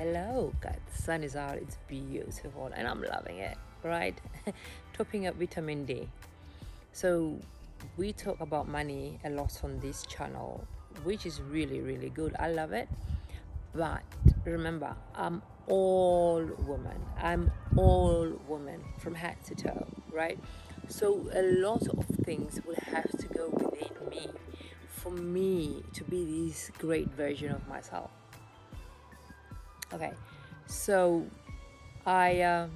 Hello, God, the sun is out, it's beautiful, and I'm loving it, right? Topping up vitamin D. So, we talk about money a lot on this channel, which is really, really good. I love it. But remember, I'm all woman. I'm all woman from head to toe, right? So, a lot of things will have to go within me for me to be this great version of myself. Okay, so I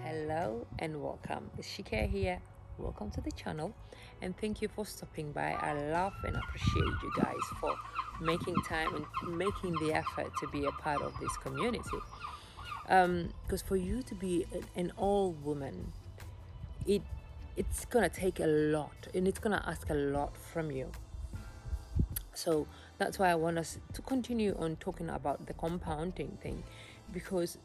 hello and welcome. It's Shika here. Welcome to the channel, and thank you for stopping by. I love and appreciate you guys for making time and making the effort to be a part of this community. Because for you to be an all woman, it it's gonna take a lot, and it's gonna ask a lot from you. So that's why I want us to continue on talking about the compounding thing, because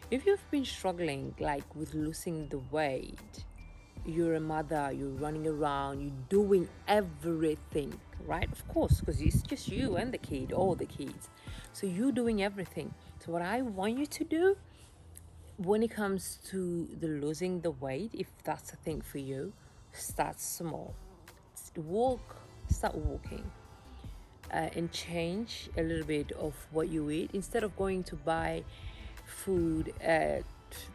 if you've been struggling like with losing the weight, you're a mother, you're running around, you're doing everything, right? Of course, because it's just you and the kid, all the kids. So you're doing everything. So what I want you to do when it comes to the losing the weight, if that's a thing for you, start small. Walk, start walking. And change a little bit of what you eat instead of going to buy food at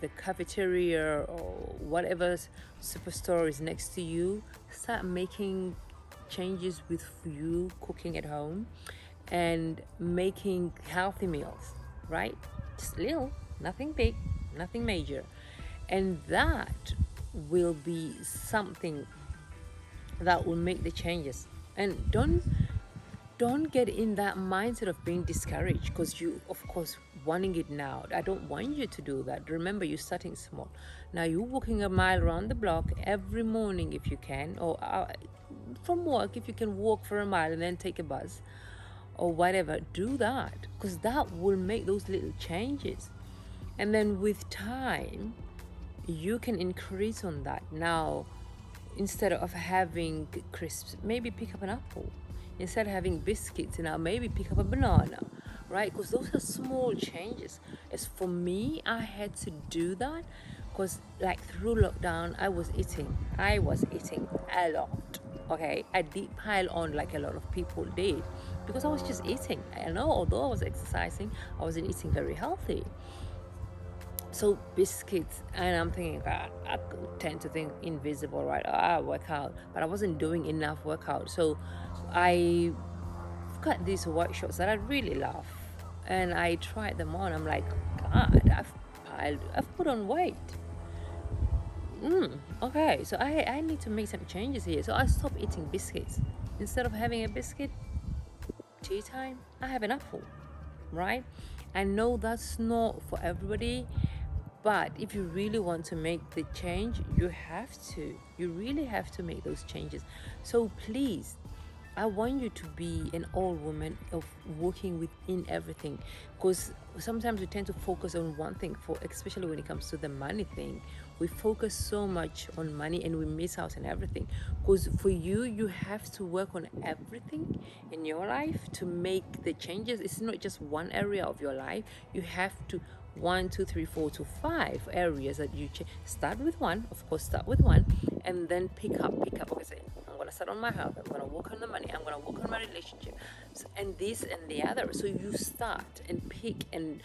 the cafeteria or whatever superstore is next to you. Start making changes with you cooking at home and making healthy meals, right? Just little, nothing big, nothing major, and that will be something that will make the changes. And don't get in that mindset of being discouraged because you, of course, wanting it now. I don't want you to do that. Remember, you're starting small. Now you're walking a mile around the block every morning if you can, or from work if you can walk for a mile and then take a bus or whatever. Do that because that will make those little changes, and then with time you can increase on that. Now, instead of having crisps, maybe pick up an apple. Instead of having biscuits, now maybe pick up a banana, right? Because those are small changes. As for me, I had to do that because like through lockdown, I was eating a lot. Okay, I did pile on like a lot of people did because I was just eating. I know, although I was exercising, I wasn't eating very healthy. So biscuits, and I'm thinking, God, I tend to think invisible, right? I work out, but I wasn't doing enough workout. So I got these workshops that I really love, and I tried them on. I'm like, God, I've put on weight. Okay, so I need to make some changes here. So I stopped eating biscuits. Instead of having a biscuit, tea time, I have an apple, right? I know that's not for everybody, but if you really want to make the change, you have to. You really have to make those changes. So please, I want you to be an all woman of working within everything, because sometimes we tend to focus on one thing, for especially when it comes to the money thing. We focus so much on money and we miss out on everything. Because for you, you have to work on everything in your life to make the changes. It's not just one area of your life. You have to one, two, three, four to five areas that you start with one. Of course, start with one, and then pick up. Okay, say I'm gonna start on my health. I'm gonna work on the money. I'm gonna work on my relationship, and this and the other. So you start and pick, and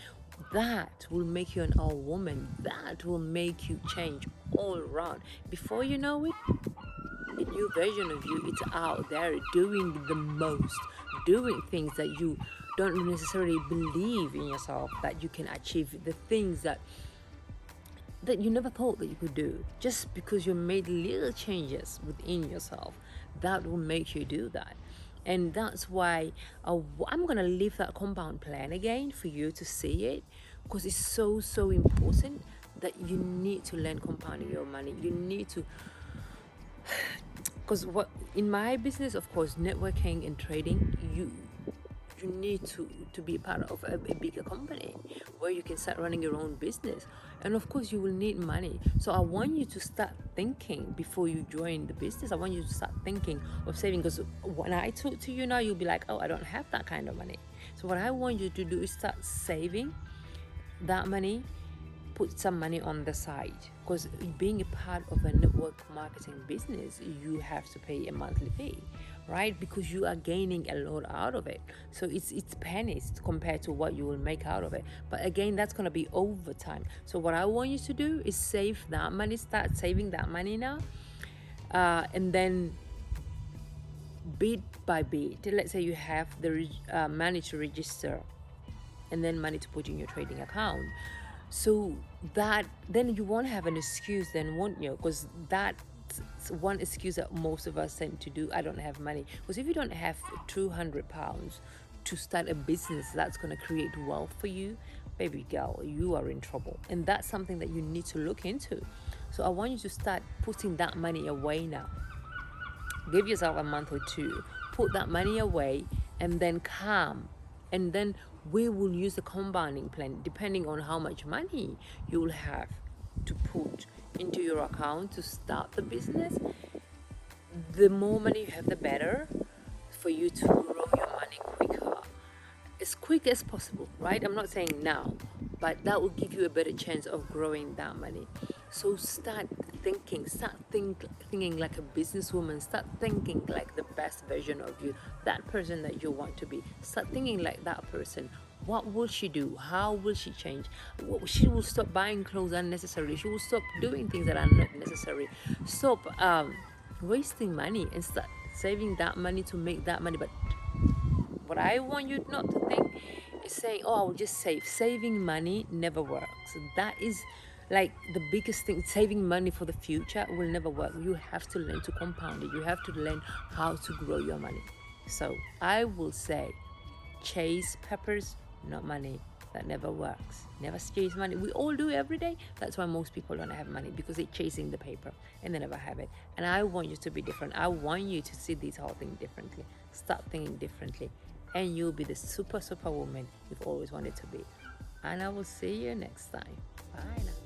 that will make you an all woman. That will make you change all around. Before you know it, a new version of you, it's out there doing the most, doing things that you don't necessarily believe in yourself that you can achieve, the things that you never thought that you could do, just because you made little changes within yourself. That will make you do that. And that's why I'm gonna leave that compound plan again for you to see it, because it's so important that you need to learn compounding your money. You need to, because what in my business, of course, networking and trading, you need to be part of a bigger company where you can start running your own business. And of course you will need money. So I want you to start thinking before you join the business. I want you to start thinking of saving, because when I talk to you now, you'll be like, oh, I don't have that kind of money. So what I want you to do is start saving that money, put some money on the side, because being a part of a network marketing business, you have to pay a monthly fee, right? Because you are gaining a lot out of it. So it's pennies compared to what you will make out of it. But again, that's going to be over time. So what I want you to do is save that money, start saving that money now, and then bit by bit, let's say you have the money to register and then money to put in your trading account. So that, then you won't have an excuse then, won't you? Because that's one excuse that most of us tend to do. I don't have money. Because if you don't have £200 to start a business that's going to create wealth for you, baby girl, you are in trouble. And that's something that you need to look into. So I want you to start putting that money away now. Give yourself a month or two, put that money away, and then calm. And then we will use the compounding plan depending on how much money you will have to put into your account to start the business. The more money you have, the better for you to grow your money quicker, as quick as possible, right? I'm not saying now, but that will give you a better chance of growing that money. So start thinking, thinking like a businesswoman, start thinking like the best version of you, that person that you want to be. Start thinking like that person. What will she do? How will she change? She will stop buying clothes unnecessarily. She will stop doing things that are not necessary. Stop wasting money and start saving that money to make that money. But what I want you not to think is saying, oh, I will just save. Saving money never works. That is like the biggest thing. Saving money for the future will never work. You have to learn to compound it. You have to learn how to grow your money. So I will say, chase peppers, not money. That never works. Never chase money. We all do every day. That's why most people don't have money, because they're chasing the paper and they never have it. And I want you to be different. I want you to see this whole thing differently. Start thinking differently. And you'll be the super woman you've always wanted to be. And I will see you next time. Bye now.